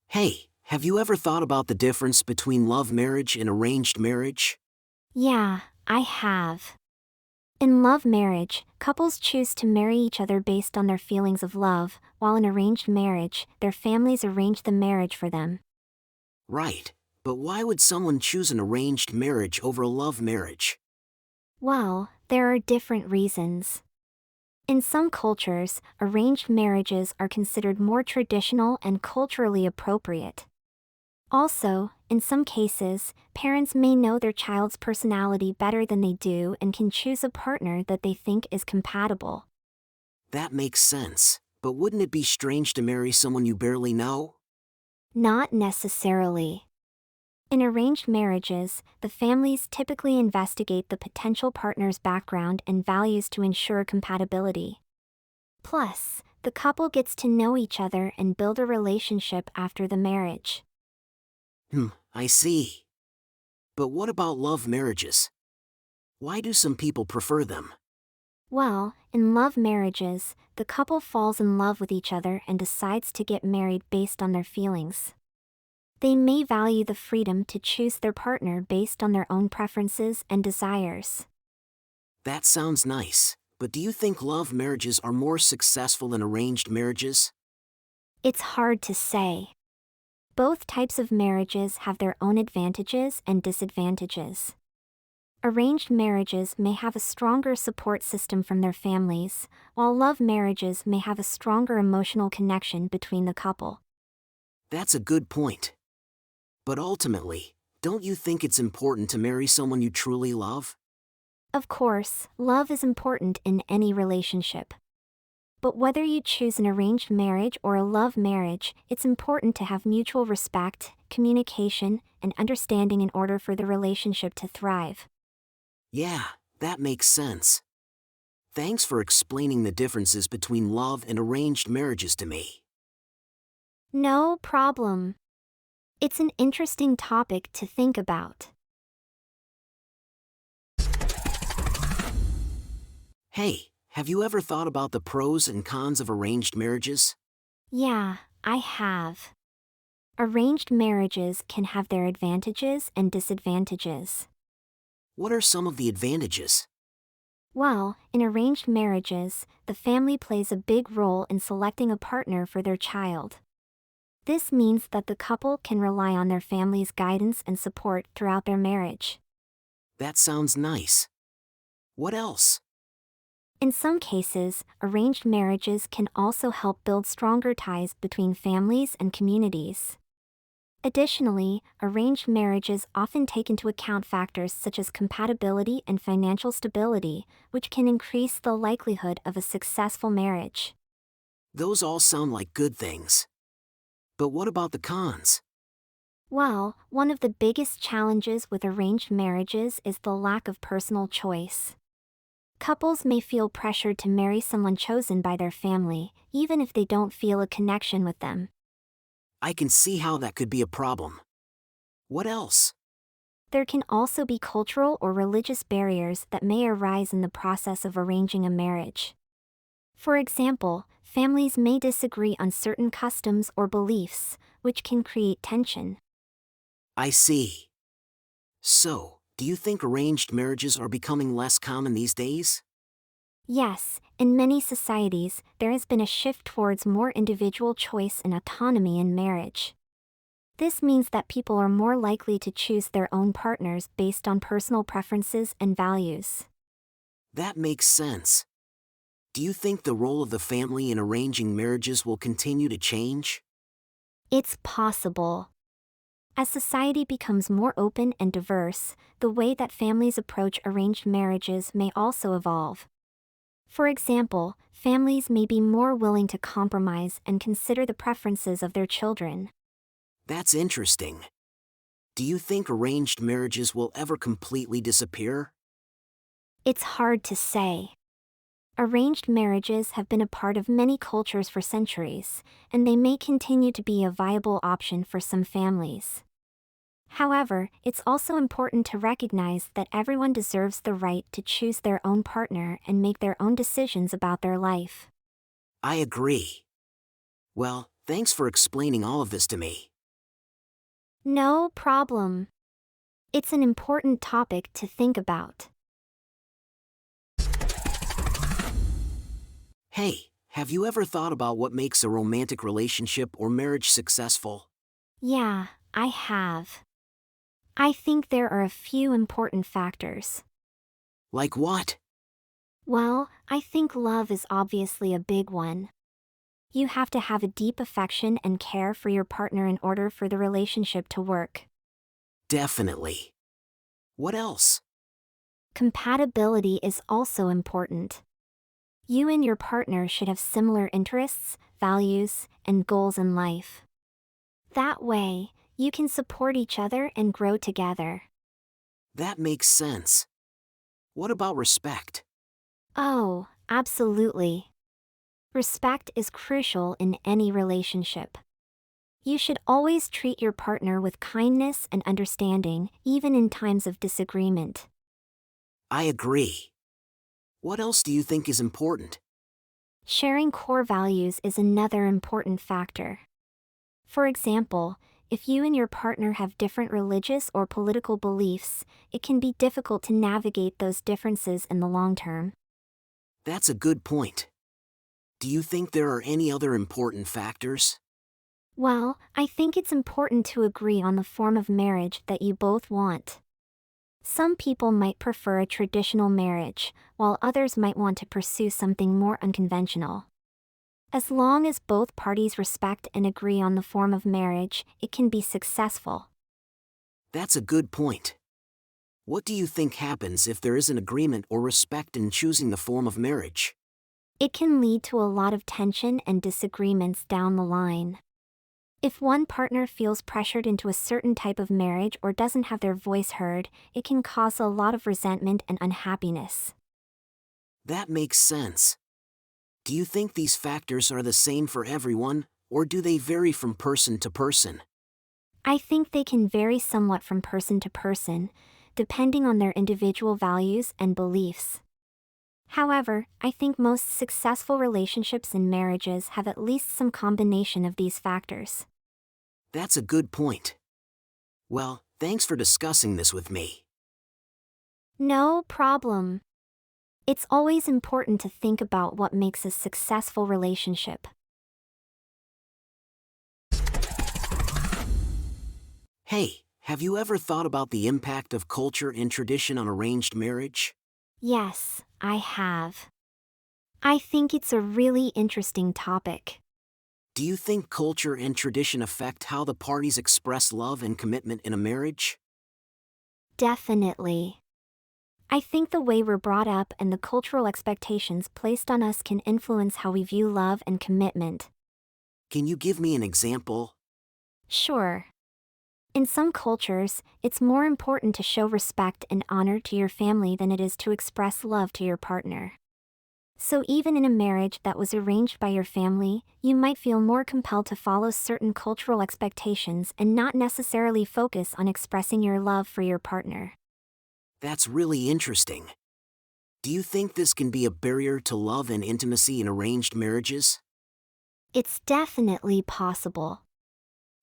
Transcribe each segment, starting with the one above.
Hey, have you ever thought about the difference between love marriage and arranged marriage? Yeah, I have. In love marriage, couples choose to marry each other based on their feelings of love, while in arranged marriage, their families arrange the marriage for them. Right, but why would someone choose an arranged marriage over a love marriage? Well, there are different reasons. In some cultures, arranged marriages are considered more traditional and culturally appropriate. Also, in some cases, parents may know their child's personality better than they do and can choose a partner that they think is compatible. That makes sense, but wouldn't it be strange to marry someone you barely know? Not necessarily. In arranged marriages, the families typically investigate the potential partner's background and values to ensure compatibility. Plus, the couple gets to know each other and build a relationship after the marriage. I see. But what about love marriages? Why do some people prefer them? Well, in love marriages, the couple falls in love with each other and decides to get married based on their feelings. They may value the freedom to choose their partner based on their own preferences and desires. That sounds nice, but do you think love marriages are more successful than arranged marriages? It's hard to say. Both types of marriages have their own advantages and disadvantages. Arranged marriages may have a stronger support system from their families, while love marriages may have a stronger emotional connection between the couple. That's a good point. But ultimately, don't you think it's important to marry someone you truly love? Of course, love is important in any relationship. But whether you choose an arranged marriage or a love marriage, it's important to have mutual respect, communication, and understanding in order for the relationship to thrive. Yeah, that makes sense. Thanks for explaining the differences between love and arranged marriages to me. No problem. It's an interesting topic to think about. Hey, have you ever thought about the pros and cons of arranged marriages? Yeah, I have. Arranged marriages can have their advantages and disadvantages. What are some of the advantages? Well, in arranged marriages, the family plays a big role in selecting a partner for their child. This means that the couple can rely on their family's guidance and support throughout their marriage. That sounds nice. What else? In some cases, arranged marriages can also help build stronger ties between families and communities. Additionally, arranged marriages often take into account factors such as compatibility and financial stability, which can increase the likelihood of a successful marriage. Those all sound like good things. But what about the cons? Well, one of the biggest challenges with arranged marriages is the lack of personal choice. Couples may feel pressured to marry someone chosen by their family, even if they don't feel a connection with them. I can see how that could be a problem. What else? There can also be cultural or religious barriers that may arise in the process of arranging a marriage. For example, families may disagree on certain customs or beliefs, which can create tension. I see. So, do you think arranged marriages are becoming less common these days? Yes, in many societies, there has been a shift towards more individual choice and autonomy in marriage. This means that people are more likely to choose their own partners based on personal preferences and values. That makes sense. Do you think the role of the family in arranging marriages will continue to change? It's possible. As society becomes more open and diverse, the way that families approach arranged marriages may also evolve. For example, families may be more willing to compromise and consider the preferences of their children. That's interesting. Do you think arranged marriages will ever completely disappear? It's hard to say. Arranged marriages have been a part of many cultures for centuries, and they may continue to be a viable option for some families. However, it's also important to recognize that everyone deserves the right to choose their own partner and make their own decisions about their life. I agree. Well, thanks for explaining all of this to me. No problem. It's an important topic to think about. Hey, have you ever thought about what makes a romantic relationship or marriage successful? Yeah, I have. I think there are a few important factors. Like what? Well, I think love is obviously a big one. You have to have a deep affection and care for your partner in order for the relationship to work. Definitely. What else? Compatibility is also important. You and your partner should have similar interests, values, and goals in life. That way, you can support each other and grow together. That makes sense. What about respect? Oh, absolutely. Respect is crucial in any relationship. You should always treat your partner with kindness and understanding, even in times of disagreement. I agree. What else do you think is important? Sharing core values is another important factor. For example, if you and your partner have different religious or political beliefs, it can be difficult to navigate those differences in the long term. That's a good point. Do you think there are any other important factors? Well, I think it's important to agree on the form of marriage that you both want. Some people might prefer a traditional marriage, while others might want to pursue something more unconventional. As long as both parties respect and agree on the form of marriage, it can be successful. That's a good point. What do you think happens if there isn't agreement or respect in choosing the form of marriage? It can lead to a lot of tension and disagreements down the line. If one partner feels pressured into a certain type of marriage or doesn't have their voice heard, it can cause a lot of resentment and unhappiness. That makes sense. Do you think these factors are the same for everyone, or do they vary from person to person? I think they can vary somewhat from person to person, depending on their individual values and beliefs. However, I think most successful relationships and marriages have at least some combination of these factors. That's a good point. Well, thanks for discussing this with me. No problem. It's always important to think about what makes a successful relationship. Hey, have you ever thought about the impact of culture and tradition on arranged marriage? Yes, I have. I think it's a really interesting topic. Do you think culture and tradition affect how the parties express love and commitment in a marriage? Definitely. I think the way we're brought up and the cultural expectations placed on us can influence how we view love and commitment. Can you give me an example? Sure. In some cultures, it's more important to show respect and honor to your family than it is to express love to your partner. So even in a marriage that was arranged by your family, you might feel more compelled to follow certain cultural expectations and not necessarily focus on expressing your love for your partner. That's really interesting. Do you think this can be a barrier to love and intimacy in arranged marriages? It's definitely possible.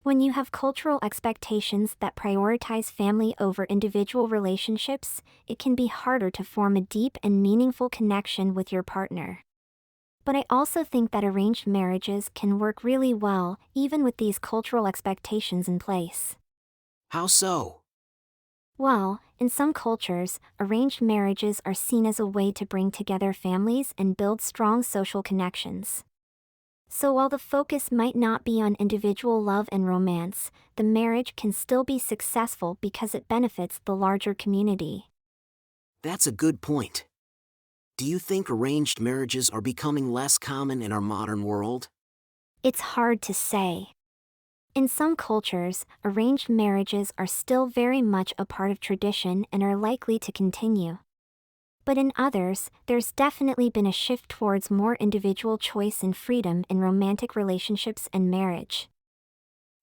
When you have cultural expectations that prioritize family over individual relationships, it can be harder to form a deep and meaningful connection with your partner. But I also think that arranged marriages can work really well, even with these cultural expectations in place. How so? Well, in some cultures, arranged marriages are seen as a way to bring together families and build strong social connections. So while the focus might not be on individual love and romance, the marriage can still be successful because it benefits the larger community. That's a good point. Do you think arranged marriages are becoming less common in our modern world? It's hard to say. In some cultures, arranged marriages are still very much a part of tradition and are likely to continue. But in others, there's definitely been a shift towards more individual choice and freedom in romantic relationships and marriage.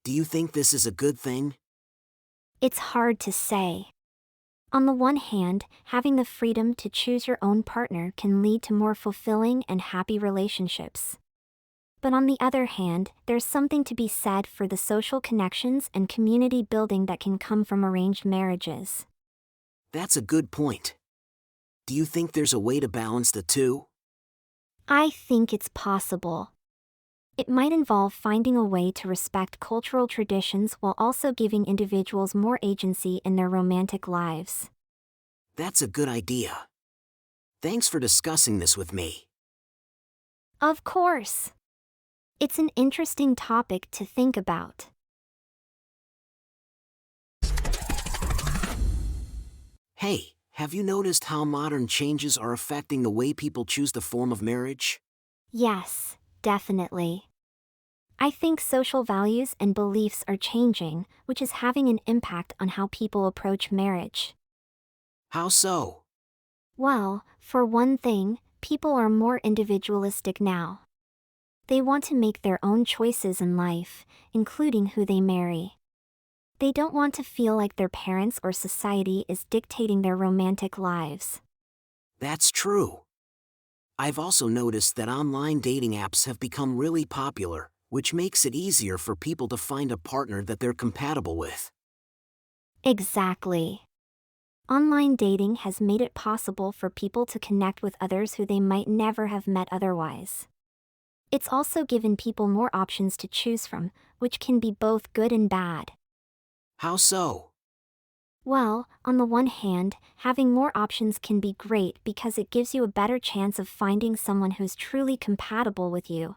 Do you think this is a good thing? It's hard to say. On the one hand, having the freedom to choose your own partner can lead to more fulfilling and happy relationships. But on the other hand, there's something to be said for the social connections and community building that can come from arranged marriages. That's a good point. Do you think there's a way to balance the two? I think it's possible. It might involve finding a way to respect cultural traditions while also giving individuals more agency in their romantic lives. That's a good idea. Thanks for discussing this with me. Of course. It's an interesting topic to think about. Hey, have you noticed how modern changes are affecting the way people choose the form of marriage? Yes, definitely. I think social values and beliefs are changing, which is having an impact on how people approach marriage. How so? Well, for one thing, people are more individualistic now. They want to make their own choices in life, including who they marry. They don't want to feel like their parents or society is dictating their romantic lives. That's true. I've also noticed that online dating apps have become really popular, which makes it easier for people to find a partner that they're compatible with. Exactly. Online dating has made it possible for people to connect with others who they might never have met otherwise. It's also given people more options to choose from, which can be both good and bad. How so? Well, on the one hand, having more options can be great because it gives you a better chance of finding someone who's truly compatible with you.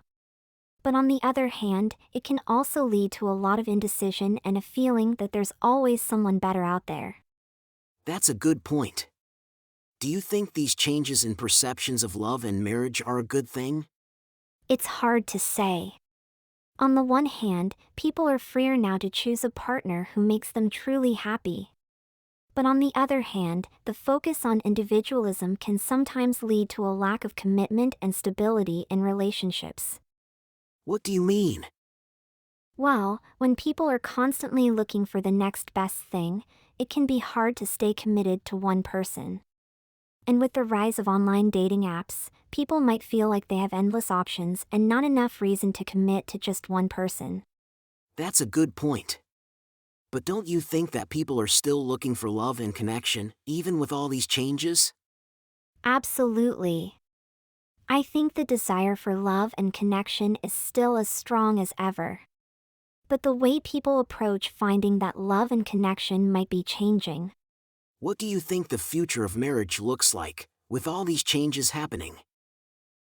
But on the other hand, it can also lead to a lot of indecision and a feeling that there's always someone better out there. That's a good point. Do you think these changes in perceptions of love and marriage are a good thing? It's hard to say. On the one hand, people are freer now to choose a partner who makes them truly happy. But on the other hand, the focus on individualism can sometimes lead to a lack of commitment and stability in relationships. What do you mean? Well, when people are constantly looking for the next best thing, it can be hard to stay committed to one person. And with the rise of online dating apps, people might feel like they have endless options and not enough reason to commit to just one person. That's a good point. But don't you think that people are still looking for love and connection, even with all these changes? Absolutely. I think the desire for love and connection is still as strong as ever. But the way people approach finding that love and connection might be changing. What do you think the future of marriage looks like, with all these changes happening?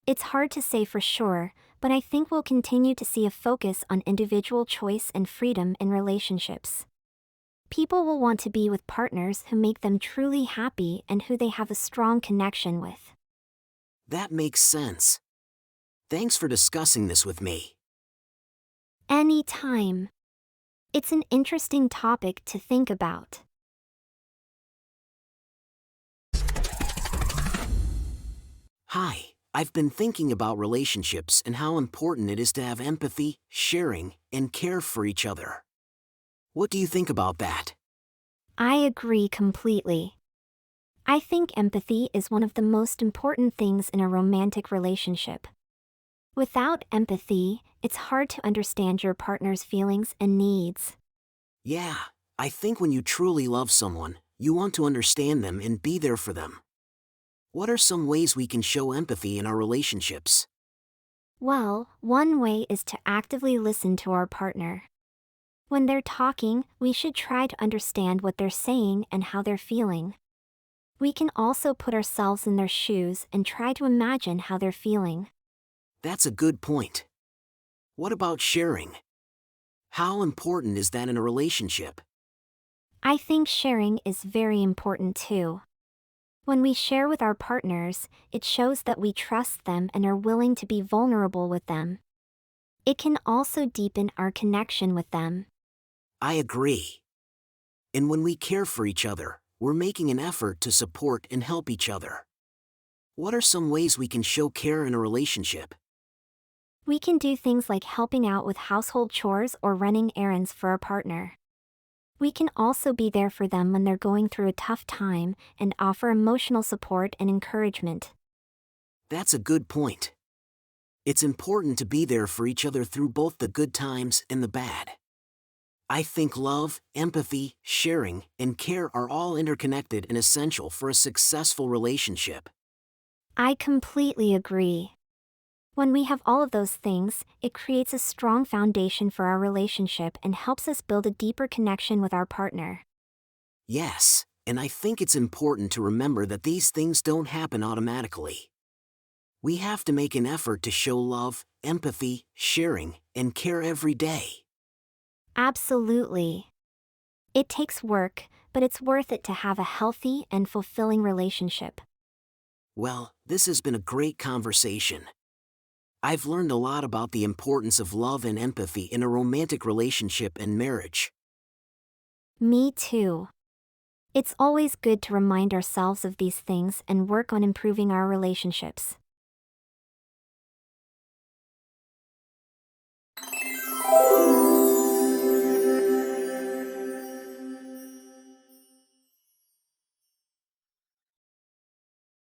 It's hard to say for sure, but I think we'll continue to see a focus on individual choice and freedom in relationships. People will want to be with partners who make them truly happy and who they have a strong connection with. That makes sense. Thanks for discussing this with me. Anytime. It's an interesting topic to think about. Hi, I've been thinking about relationships and how important it is to have empathy, sharing, and care for each other. What do you think about that? I agree completely. I think empathy is one of the most important things in a romantic relationship. Without empathy, it's hard to understand your partner's feelings and needs. Yeah, I think when you truly love someone, you want to understand them and be there for them. What are some ways we can show empathy in our relationships? Well, one way is to actively listen to our partner. When they're talking, we should try to understand what they're saying and how they're feeling. We can also put ourselves in their shoes and try to imagine how they're feeling. That's a good point. What about sharing? How important is that in a relationship? I think sharing is very important too. When we share with our partners, it shows that we trust them and are willing to be vulnerable with them. It can also deepen our connection with them. I agree. And when we care for each other, we're making an effort to support and help each other. What are some ways we can show care in a relationship? We can do things like helping out with household chores or running errands for our partner. We can also be there for them when they're going through a tough time and offer emotional support and encouragement. That's a good point. It's important to be there for each other through both the good times and the bad. I think love, empathy, sharing, and care are all interconnected and essential for a successful relationship. I completely agree. When we have all of those things, it creates a strong foundation for our relationship and helps us build a deeper connection with our partner. Yes, and I think it's important to remember that these things don't happen automatically. We have to make an effort to show love, empathy, sharing, and care every day. Absolutely. It takes work, but it's worth it to have a healthy and fulfilling relationship. Well, this has been a great conversation. I've learned a lot about the importance of love and empathy in a romantic relationship and marriage. Me too. It's always good to remind ourselves of these things and work on improving our relationships.